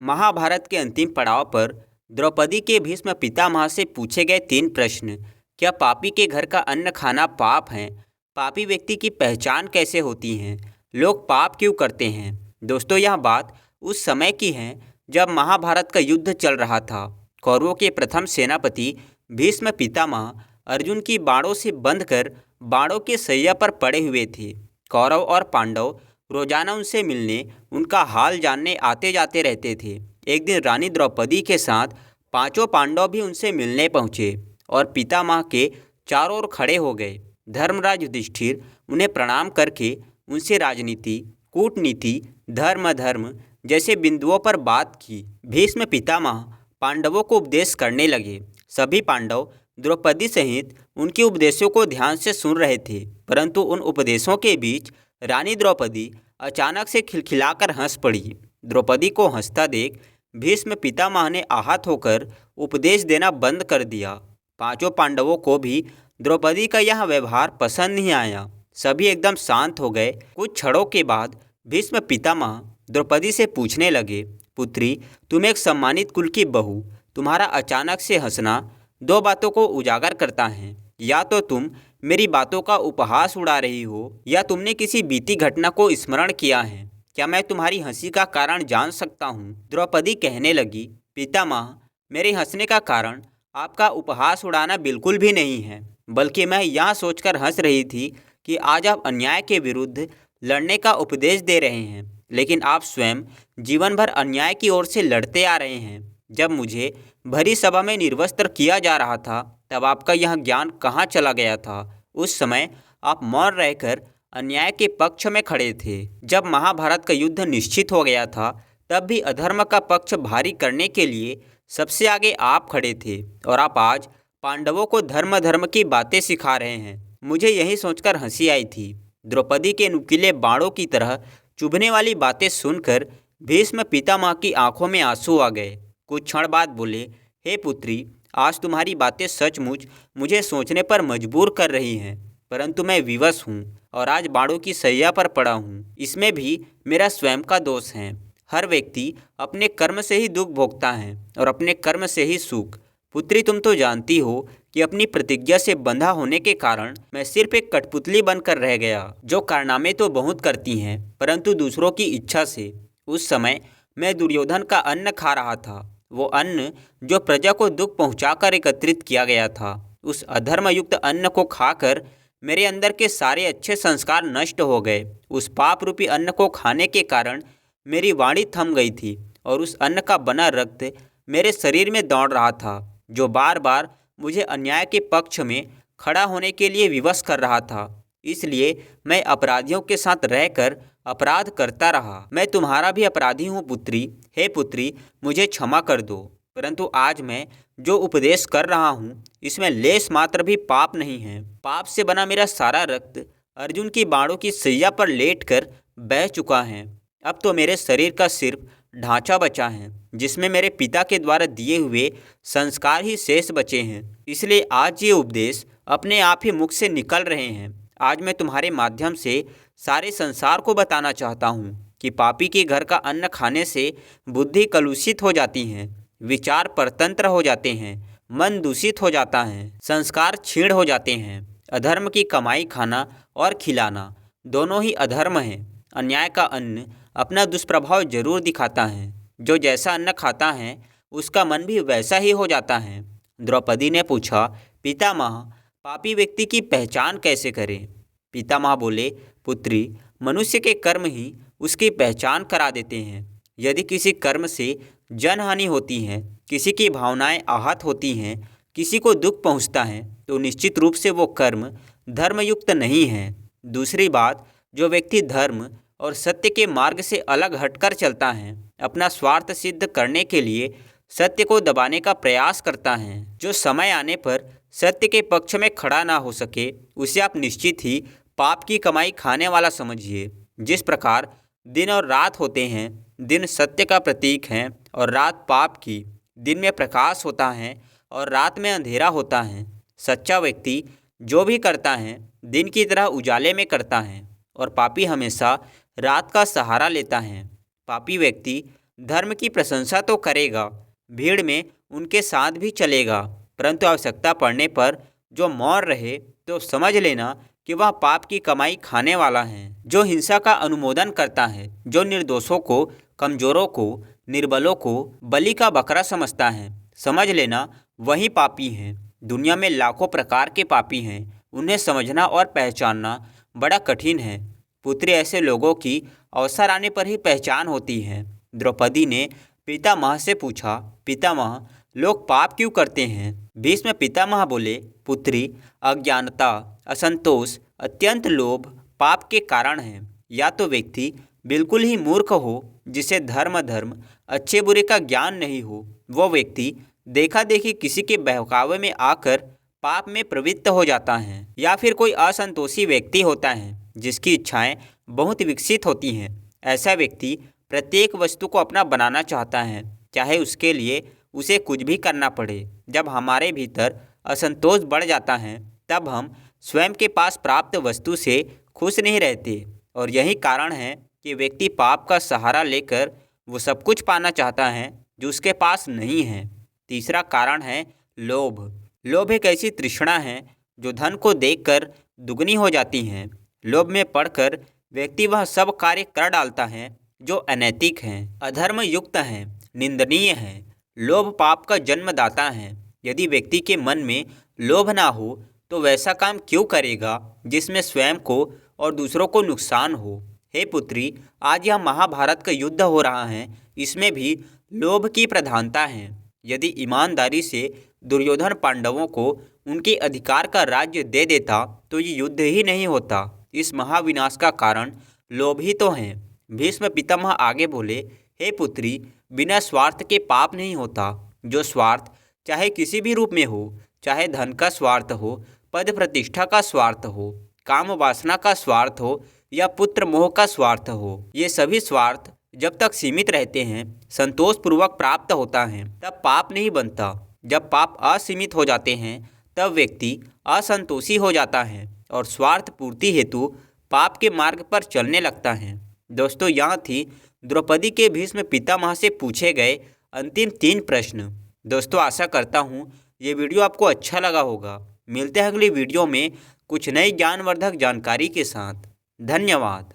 महाभारत के अंतिम पड़ाव पर द्रौपदी के भीष्म पितामह से पूछे गए 3 प्रश्न। क्या पापी के घर का अन्न खाना पाप है? पापी व्यक्ति की पहचान कैसे होती है? लोग पाप क्यों करते हैं? दोस्तों, यह बात उस समय की है जब महाभारत का युद्ध चल रहा था। कौरवों के प्रथम सेनापति भीष्म पितामह अर्जुन की बाणों से बंध कर बाणों के सैया पर पड़े हुए थे। कौरव और पांडव रोजाना उनसे मिलने, उनका हाल जानने आते जाते रहते थे। एक दिन रानी द्रौपदी के साथ 5 पांडव भी उनसे मिलने पहुँचे और पितामह के चारों ओर खड़े हो गए। धर्मराज युधिष्ठिर उन्हें प्रणाम करके उनसे राजनीति, कूटनीति, धर्म अधर्म जैसे बिंदुओं पर बात की। भीष्म पितामह पांडवों को उपदेश करने लगे। सभी पांडव द्रौपदी सहित उनके उपदेशों को ध्यान से सुन रहे थे, परंतु उन उपदेशों के बीच रानी द्रौपदी अचानक से खिलखिलाकर हंस पड़ी। द्रौपदी को हंसता देख भीष्म पितामह ने आहत होकर उपदेश देना बंद कर दिया। 5 पांडवों को भी द्रौपदी का यह व्यवहार पसंद नहीं आया। सभी एकदम शांत हो गए। कुछ क्षणों के बाद भीष्म पितामह द्रौपदी से पूछने लगे, पुत्री, तुम एक सम्मानित कुल की बहू, तुम्हारा अचानक से हंसना 2 बातों को उजागर करता है। या तो तुम मेरी बातों का उपहास उड़ा रही हो, या तुमने किसी बीती घटना को स्मरण किया है। क्या मैं तुम्हारी हंसी का कारण जान सकता हूँ? द्रौपदी कहने लगी, पितामह, मेरे हंसने का कारण आपका उपहास उड़ाना बिल्कुल भी नहीं है, बल्कि मैं यह सोचकर हंस रही थी कि आज आप अन्याय के विरुद्ध लड़ने का उपदेश दे रहे हैं, लेकिन आप स्वयं जीवन भर अन्याय की ओर से लड़ते आ रहे हैं। जब मुझे भरी सभा में निर्वस्त्र किया जा रहा था, तब आपका यह ज्ञान कहाँ चला गया था? उस समय आप मौन रहकर अन्याय के पक्ष में खड़े थे। जब महाभारत का युद्ध निश्चित हो गया था, तब भी अधर्म का पक्ष भारी करने के लिए सबसे आगे आप खड़े थे, और आप आज पांडवों को धर्म धर्म की बातें सिखा रहे हैं। मुझे यही सोचकर हंसी आई थी। द्रौपदी के नुकीले बाणों की तरह चुभने वाली बातें सुनकर भीष्म पितामह की आंखों में आंसू आ गए। कुछ क्षण बाद बोले, हे पुत्री, आज तुम्हारी बातें सचमुच मुझे सोचने पर मजबूर कर रही हैं, परंतु मैं विवश हूँ और आज बाणों की सैया पर पड़ा हूँ। इसमें भी मेरा स्वयं का दोष है। हर व्यक्ति अपने कर्म से ही दुख भोगता है और अपने कर्म से ही सुख। पुत्री, तुम तो जानती हो कि अपनी प्रतिज्ञा से बंधा होने के कारण मैं सिर्फ एक कठपुतली बनकर रह गया, जो कारनामे तो बहुत करती हैं, परंतु दूसरों की इच्छा से। उस समय मैं दुर्योधन का अन्न खा रहा था, वो अन्न जो प्रजा को दुख पहुंचाकर एकत्रित किया गया था। उस अधर्मयुक्त अन्न को खाकर मेरे अंदर के सारे अच्छे संस्कार नष्ट हो गए। उस पाप रूपी अन्न को खाने के कारण मेरी वाणी थम गई थी, और उस अन्न का बना रक्त मेरे शरीर में दौड़ रहा था, जो बार बार मुझे अन्याय के पक्ष में खड़ा होने के लिए विवश कर रहा था। इसलिए मैं अपराधियों के साथ रहकर अपराध करता रहा। मैं तुम्हारा भी अपराधी हूँ पुत्री। हे पुत्री, मुझे क्षमा कर दो, परंतु आज मैं जो उपदेश कर रहा हूँ, इसमें लेश मात्र भी पाप नहीं है। पाप से बना मेरा सारा रक्त अर्जुन की बाणों की सैया पर लेटकर बह चुका है। अब तो मेरे शरीर का सिर्फ ढांचा बचा है, जिसमें मेरे पिता के द्वारा दिए हुए संस्कार ही शेष बचे हैं। इसलिए आज ये उपदेश अपने आप ही मुख से निकल रहे हैं। आज मैं तुम्हारे माध्यम से सारे संसार को बताना चाहता हूँ कि पापी के घर का अन्न खाने से बुद्धि कलुषित हो जाती है, विचार परतंत्र हो जाते हैं, मन दूषित हो जाता है, संस्कार क्षीण हो जाते हैं। अधर्म की कमाई खाना और खिलाना दोनों ही अधर्म है। अन्याय का अन्न अपना दुष्प्रभाव जरूर दिखाता है। जो जैसा अन्न खाता है, उसका मन भी वैसा ही हो जाता है। द्रौपदी ने पूछा, पितामह, पापी व्यक्ति की पहचान कैसे करें? पितामह बोले, पुत्री, मनुष्य के कर्म ही उसकी पहचान करा देते हैं। यदि किसी कर्म से जनहानि होती है, किसी की भावनाएं आहत होती हैं, किसी को दुख पहुंचता है, तो निश्चित रूप से वो कर्म धर्मयुक्त नहीं है। दूसरी बात, जो व्यक्ति धर्म और सत्य के मार्ग से अलग हटकर चलता है, अपना स्वार्थ सिद्ध करने के लिए सत्य को दबाने का प्रयास करता है, जो समय आने पर सत्य के पक्ष में खड़ा ना हो सके, उसे आप निश्चित ही पाप की कमाई खाने वाला समझिए। जिस प्रकार दिन और रात होते हैं, दिन सत्य का प्रतीक हैं और रात पाप की। दिन में प्रकाश होता है और रात में अंधेरा होता है। सच्चा व्यक्ति जो भी करता है, दिन की तरह उजाले में करता है, और पापी हमेशा रात का सहारा लेता है। पापी व्यक्ति धर्म की प्रशंसा तो करेगा, भीड़ में उनके साथ भी चलेगा, परंतु आवश्यकता पड़ने पर जो मौन रहे तो समझ लेना कि वह पाप की कमाई खाने वाला है। जो हिंसा का अनुमोदन करता है, जो निर्दोषों को, कमजोरों को, निर्बलों को बलि का बकरा समझता है, समझ लेना वही पापी हैं। दुनिया में लाखों प्रकार के पापी हैं, उन्हें समझना और पहचानना बड़ा कठिन है। पुत्री, ऐसे लोगों की अवसर आने पर ही पहचान होती है। द्रौपदी ने पितामह से पूछा, पितामह, लोग पाप क्यों करते हैं? भीष्म पितामह बोले, पुत्री, अज्ञानता, असंतोष, अत्यंत लोभ पाप के कारण है। या तो व्यक्ति बिल्कुल ही मूर्ख हो, जिसे धर्म अच्छे बुरे का ज्ञान नहीं हो, वो व्यक्ति देखा देखी किसी के बहकावे में आकर पाप में प्रवृत्त हो जाता है। या फिर कोई असंतोषी व्यक्ति होता है जिसकी इच्छाएं बहुत विकसित होती हैं। ऐसा व्यक्ति प्रत्येक वस्तु को अपना बनाना चाहता है, चाहे उसके लिए उसे कुछ भी करना पड़े। जब हमारे भीतर असंतोष बढ़ जाता है तब हम स्वयं के पास प्राप्त वस्तु से खुश नहीं रहते, और यही कारण है कि व्यक्ति पाप का सहारा लेकर वो सब कुछ पाना चाहता है जो उसके पास नहीं है। तीसरा कारण है लोभ। लोभ एक ऐसी तृष्णा है जो धन को देखकर दुगनी हो जाती है। लोभ में पड़कर व्यक्ति वह सब कार्य कर डालता है जो अनैतिक हैं, अधर्म युक्त हैं, निंदनीय हैं। लोभ पाप का जन्मदाता है। यदि व्यक्ति के मन में लोभ ना हो तो वैसा काम क्यों करेगा जिसमें स्वयं को और दूसरों को नुकसान हो। हे पुत्री, आज यह महाभारत का युद्ध हो रहा है, इसमें भी लोभ की प्रधानता है। यदि ईमानदारी से दुर्योधन पांडवों को उनके अधिकार का राज्य दे देता तो ये युद्ध ही नहीं होता। इस महाविनाश का कारण लोभ ही तो है। भीष्म पितामह आगे बोले, हे पुत्री, बिना स्वार्थ के पाप नहीं होता। जो स्वार्थ चाहे किसी भी रूप में हो, चाहे धन का स्वार्थ हो, पद प्रतिष्ठा का स्वार्थ हो, काम वासना का स्वार्थ हो या पुत्र मोह का स्वार्थ हो, ये सभी स्वार्थ जब तक सीमित रहते हैं, संतोषपूर्वक प्राप्त होता है, तब पाप नहीं बनता। जब पाप असीमित हो जाते हैं तब व्यक्ति असंतोषी हो जाता है और स्वार्थ पूर्ति हेतु पाप के मार्ग पर चलने लगता है। दोस्तों, यहाँ थी द्रौपदी के भीष्म पितामह से पूछे गए अंतिम 3 प्रश्न। दोस्तों, आशा करता हूँ ये वीडियो आपको अच्छा लगा होगा। मिलते हैं अगली वीडियो में कुछ नई ज्ञानवर्धक जानकारी के साथ। धन्यवाद।